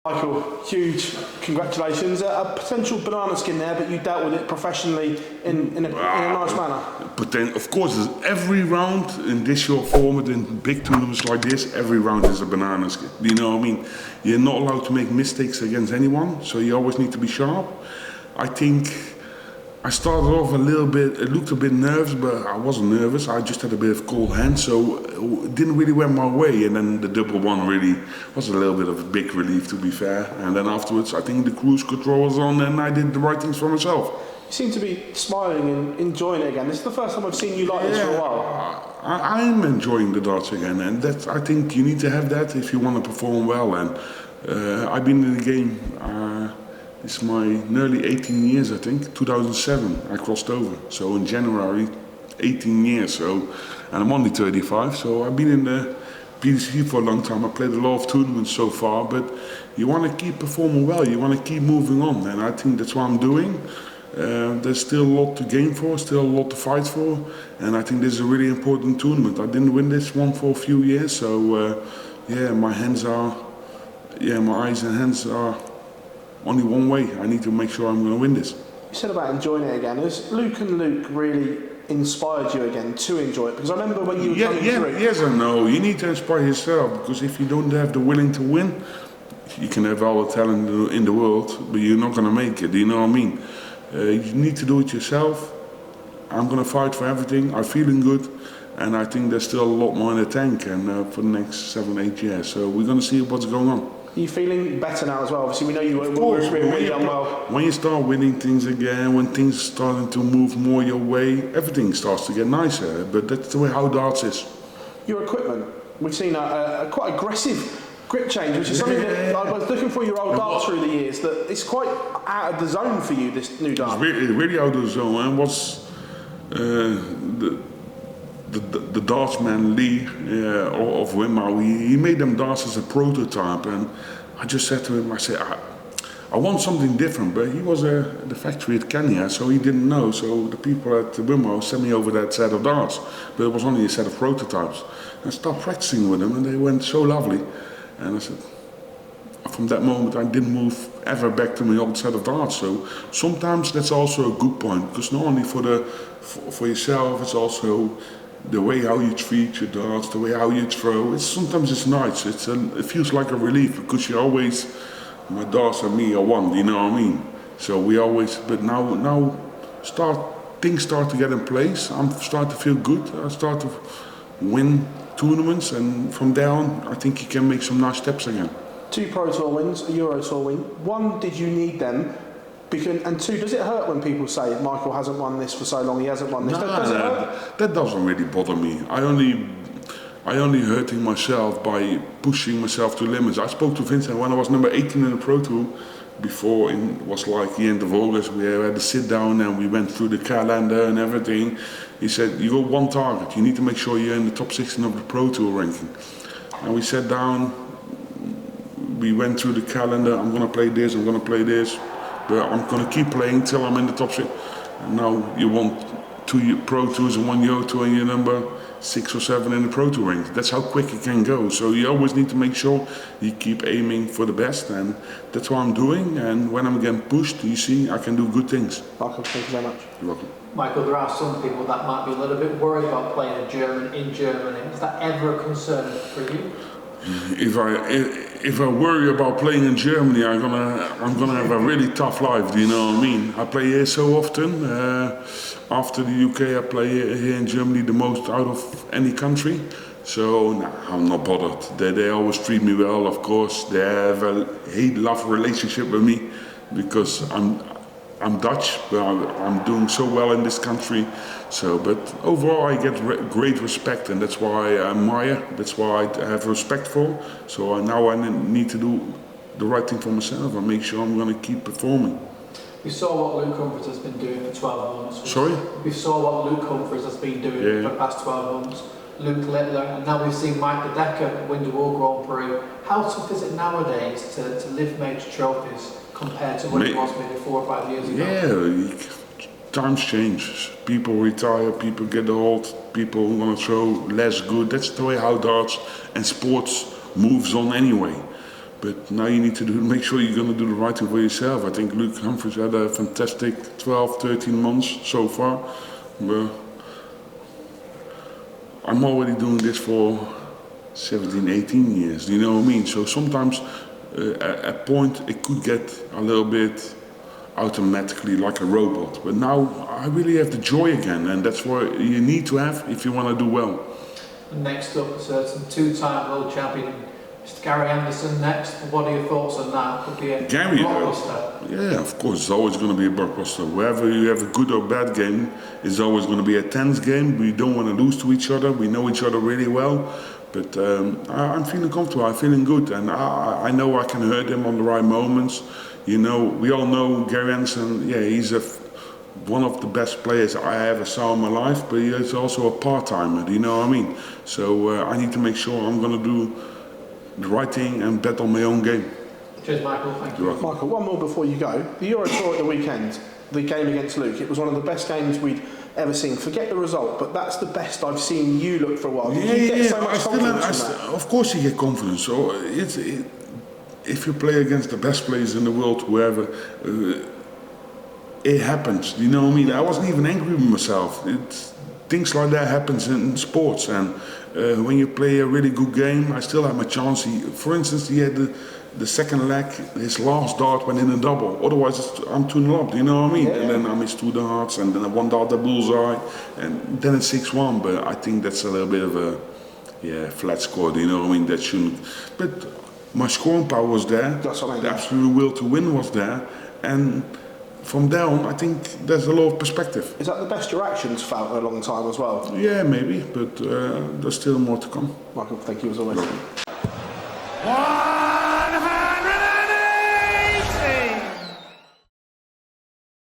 Michael, huge congratulations. A potential banana skin there, but you dealt with it professionally in a nice manner. But then, of course, every round in this short format, in big tournaments like this, every round is a banana skin. You know what I mean? You're not allowed to make mistakes against anyone, so you always need to be sharp. I think I started off a little bit, it looked a bit nervous, but I wasn't nervous. I just had a bit of cold hand, so it didn't really went my way. And then the double one really was a little bit of a big relief, to be fair. And then afterwards, I think the cruise control was on and I did the right things for myself. You seem to be smiling and enjoying it again. This is the first time I've seen you like this for a while. I'm enjoying the darts again, and that's, I think you need to have that if you want to perform well. And I've been in the game. It's my nearly 18 years, I think. 2007, I crossed over. So in January, 18 years. So, and I'm only 35. So I've been in the PDC for a long time. I played a lot of tournaments so far, but you want to keep performing well. You want to keep moving on, and I think that's what I'm doing. There's still a lot to gain for, still a lot to fight for, and I think this is a really important tournament. I didn't win this one for a few years, so yeah, my eyes and hands are only one way. I need to make sure I'm going to win this. You said about enjoying it again. Has Luke and Luke really inspired you again to enjoy it? Because I remember when you were coming through. Yes and no. You need to inspire yourself, because if you don't have the willing to win, you can have all the talent in the world, but you're not going to make it. You know what I mean? You need to do it yourself. I'm going to fight for everything. I'm feeling good, and I think there's still a lot more in the tank, and for the next 7-8 years. So we're going to see what's going on. Are you feeling better now as well? Obviously, we know you were really unwell. When you start winning things again, when things are starting to move more your way, everything starts to get nicer. But that's the way how darts is. Your equipment, we've seen a quite aggressive grip change, which is something that I was looking for your old darts through the years, that it's quite out of the zone for you, this new dart. It's really out of the zone. And what's the dartsman Lee of Wimau, he made them darts as a prototype, and I just said to him, I said, I want something different, but he was at the factory at Kenya, so he didn't know. So the people at Wimau sent me over that set of darts, but it was only a set of prototypes. And I started practicing with them, and they went so lovely. And I said, from that moment I didn't move ever back to my old set of darts. So sometimes that's also a good point, because not only for yourself, it's also the way how you treat your darts, the way how you throw. Sometimes it's nice. It feels like a relief, because you always, my darts and me are one. You know what I mean? So we always. But now things start to get in place. I'm starting to feel good. I start to win tournaments, and from there on, I think you can make some nice steps again. 2 Pro Tour wins, a Euro Tour win. 1, did you need them? And 2, does it hurt when people say Michael hasn't won this for so long, he hasn't won this? Does it hurt? That doesn't really bother me. I only hurting myself by pushing myself to limits. I spoke to Vincent when I was number 18 in the Pro Tour. Before, it was like the end of August, we had to sit down and we went through the calendar and everything. He said, you got one target, you need to make sure you're in the top 16 of the Pro Tour ranking. And we sat down, we went through the calendar, I'm going to play this, I'm going to play this, but I'm going to keep playing till I'm in the top 6. And now you want 2 Pro Tours and 1 Euro Tour, and you're number 6 or 7 in the Pro Tour rank. That's how quick it can go. So you always need to make sure you keep aiming for the best, and that's what I'm doing. And when I'm getting pushed, you see, I can do good things. Michael, thank you very much. You're welcome. Michael, there are some people that might be a little bit worried about playing a German in Germany. Is that ever a concern for you? If I worry about playing in Germany, I'm gonna have a really tough life. Do you know what I mean? I play here so often. After the UK, I play here in Germany the most out of any country. So nah, I'm not bothered. They always treat me well. Of course, they have a hate-love relationship with me, because I'm Dutch, but I'm doing so well in this country. So, but overall I get great respect, and that's why I admire, that's why I have respect for. So now I need to do the right thing for myself and make sure I'm going to keep performing. We saw what Luke Humphries has been doing for 12 months. Sorry? We saw what Luke Humphries has been doing for the past 12 months. Luke Littler, and now we've seen Mike De Decker win the World Grand Prix. How tough is it nowadays to lift major trophies compared to what it was maybe 4 or 5 years ago? Yeah, times change. People retire, people get old, people want to throw less good. That's the way how darts and sports moves on anyway. But now you need to make sure you're going to do the right thing for yourself. I think Luke Humphries had a fantastic 12, 13 months so far. But I'm already doing this for 17, 18 years, do you know what I mean? So sometimes at a point it could get a little bit automatically like a robot. But now I really have the joy again, and that's what you need to have if you want to do well. Next up, some two-time world champion, Mr. Gary Anderson next. What are your thoughts on that? Could be a blockbuster. Yeah, of course, it's always going to be a blockbuster. Wherever you have a good or bad game, it's always going to be a tense game. We don't want to lose to each other. We know each other really well. But I'm feeling comfortable, I'm feeling good, and I know I can hurt him on the right moments. You know, we all know Gary Anderson, yeah, he's one of the best players I ever saw in my life, but he's also a part-timer, do you know what I mean? So I need to make sure I'm going to do the right thing and bet on my own game. Cheers, Michael, thank you. Michael, one more before you go. The Euro Tour at the weekend, the game against Luke, it was one of the best games we'd ever seen. Forget the result, but that's the best I've seen you look for a while. Did you get so much confidence from that? Of course you get confidence. So if you play against the best players in the world, whoever, it happens. You know what I mean? I wasn't even angry with myself. Things like that happens in sports, and when you play a really good game, I still have my chance. For instance, he had the second leg, his last dart went in a double. Otherwise, I'm 2-0 up. You know what I mean? Yeah. And then I missed 2 darts, and then I 1 dart the bullseye, and then it's 6-1. But I think that's a little bit of a flat score. Do you know what I mean? That shouldn't. But my scoring power was there. That's what I mean. The absolute will to win was there, and from there on, I think there's a lot of perspective. Is that the best your actions felt in a long time as well? Yeah, maybe, but there's still more to come. Michael, thank you as always.